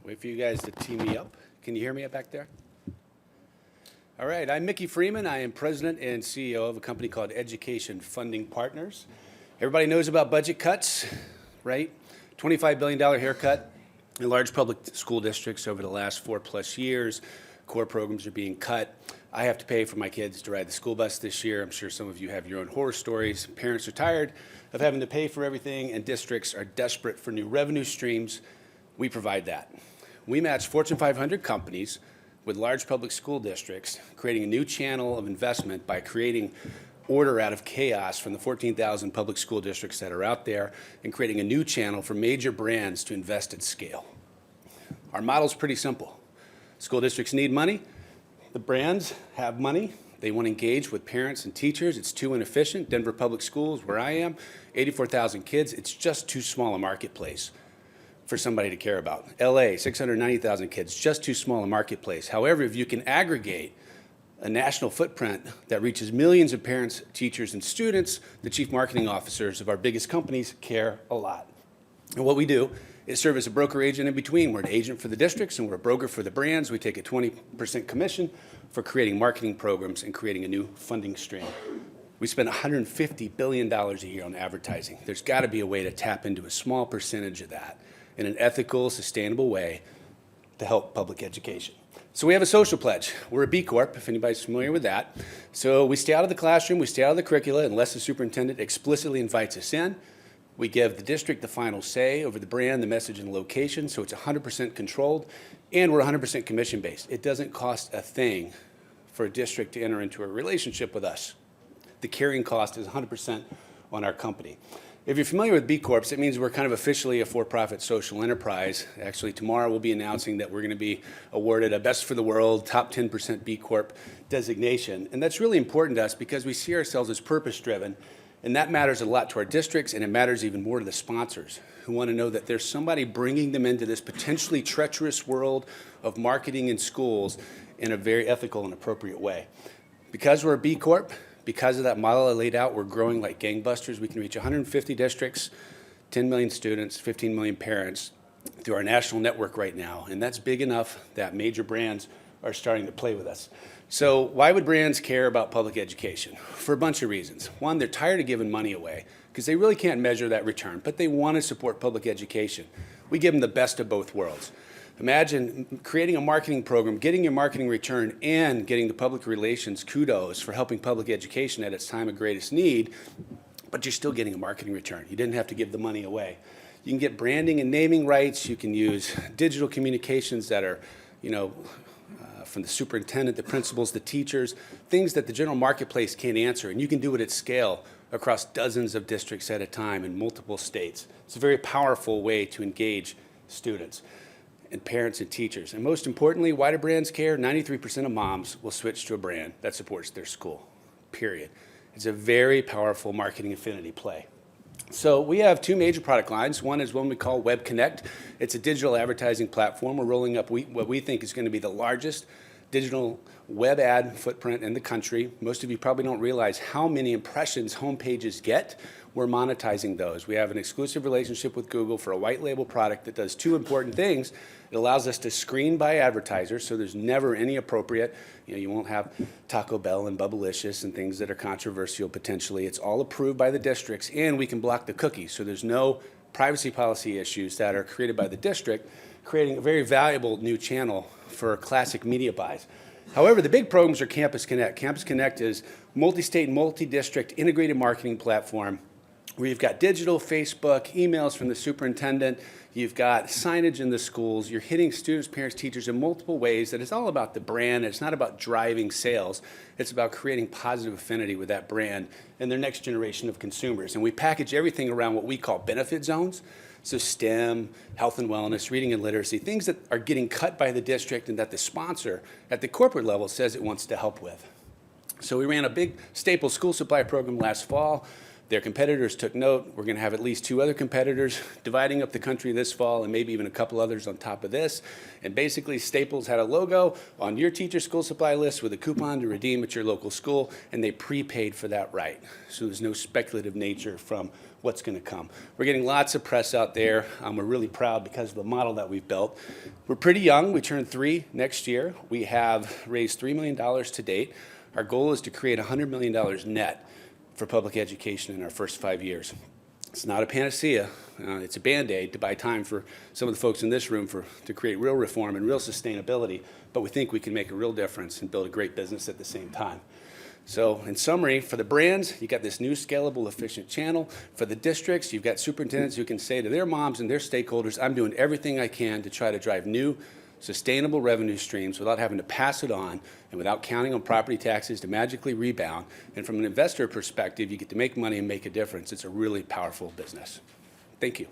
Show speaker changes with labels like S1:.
S1: Wait for you guys to tee me up. Can you hear me up back there? All right, I'm Mickey Freeman. I am president and CEO of a company called Education Funding Partners. Everybody knows about budget cuts, right? $25 billion haircut in large public school districts over the last 4+ years. Core programs are being cut. I have to pay for my kids to ride the school bus this year. I'm sure some of you have your own horror stories. Parents are tired of having to pay for everything, and districts are desperate for new revenue streams. We provide that. We match Fortune 500 companies with large public school districts, creating a new channel of investment by creating order out of chaos from the 14,000 public school districts that are out there, and creating a new channel for major brands to invest at scale. Our model's pretty simple. School districts need money. The brands have money. They want to engage with parents and teachers. It's too inefficient. Denver Public Schools, where I am, 84,000 kids. It's just too small a marketplace for somebody to care about. LA, 690,000 kids, just too small a marketplace. However, if you can aggregate a national footprint that reaches millions of parents, teachers, and students, the chief marketing officers of our biggest companies care a lot. And what we do is serve as a broker agent in between. We're an agent for the districts and we're a broker for the brands. We take a 20% commission for creating marketing programs and creating a new funding stream. We spend $150 billion a year on advertising. There's got to be a way to tap into a small percentage of that in an ethical, sustainable way to help public education. So we have a social pledge. We're a B Corp, if anybody's familiar with that. So we stay out of the classroom, we stay out of the curricula unless the superintendent explicitly invites us in. We give the district the final say over the brand, the message, and the location, so it's 100% controlled, and we're 100% commission-based. It doesn't cost a thing for a district to enter into a relationship with us. The carrying cost is 100% on our company. If you're familiar with B Corps, it means we're kind of officially a for-profit social enterprise. Actually, tomorrow we'll be announcing that we're going to be awarded a Best for the World, top 10% B Corp designation. And that's really important to us because we see ourselves as purpose-driven, and that matters a lot to our districts, and it matters even more to the sponsors who want to know that there's somebody bringing them into this potentially treacherous world of marketing in schools in a very ethical and appropriate way. Because we're a B Corp, because of that model I laid out, we're growing like gangbusters. We can reach 150 districts, 10 million students, 15 million parents through our national network right now. And that's big enough that major brands are starting to play with us. So why would brands care about public education? For a bunch of reasons. One, they're tired of giving money away because they really can't measure that return, but they want to support public education. We give them the best of both worlds. Imagine creating a marketing program, getting your marketing return, and getting the public relations kudos for helping public education at its time of greatest need, but you're still getting a marketing return. You didn't have to give the money away. You can get branding and naming rights. You can use digital communications that are, from the superintendent, the principals, the teachers, things that the general marketplace can't answer, and you can do it at scale across dozens of districts at a time in multiple states. It's a very powerful way to engage students and parents and teachers. And most importantly, why do brands care? 93% of moms will switch to a brand that supports their school, period. It's a very powerful marketing affinity play. So we have two major product lines. One is one we call Web Connect. It's a digital advertising platform. We're rolling up what we think is going to be the largest digital web ad footprint in the country. Most of you probably don't realize how many impressions home pages get. We're monetizing those. We have an exclusive relationship with Google for a white label product that does two important things. It allows us to screen by advertisers, so there's never any appropriate, you won't have Taco Bell and Bubblicious and things that are controversial potentially. It's all approved by the districts, and we can block the cookies, so there's no privacy policy issues that are created by the district, creating a very valuable new channel for classic media buys. However, the big programs are Campus Connect. Campus Connect is multi-state, multi-district integrated marketing platform where you've got digital, Facebook, emails from the superintendent, you've got signage in the schools, you're hitting students, parents, teachers in multiple ways that it's all about the brand. It's not about driving sales. It's about creating positive affinity with that brand and their next generation of consumers. And we package everything around what we call benefit zones. So STEM, health and wellness, reading and literacy, things that are getting cut by the district and that the sponsor at the corporate level says it wants to help with. So we ran a big staple school supply program last fall. Their competitors took note. We're going to have at least 2 other competitors dividing up the country this fall, and maybe even a couple others on top of this. And basically, Staples had a logo on your teacher school supply list with a coupon to redeem at your local school, and they prepaid for that right. So there's no speculative nature from what's going to come. We're getting lots of press out there. We're really proud because of the model that we've built. We're pretty young. We turn 3 next year. We have raised $3 million to date. Our goal is to create $100 million net for public education in our first 5 years. It's not a panacea. It's a Band-Aid to buy time for some of the folks in this room to create real reform and real sustainability, but we think we can make a real difference and build a great business at the same time. So in summary, for the brands, you got this new scalable, efficient channel. For the districts, you've got superintendents who can say to their moms and their stakeholders, I'm doing everything I can to try to drive new, sustainable revenue streams without having to pass it on and without counting on property taxes to magically rebound. And from an investor perspective, you get to make money and make a difference. It's a really powerful business. Thank you.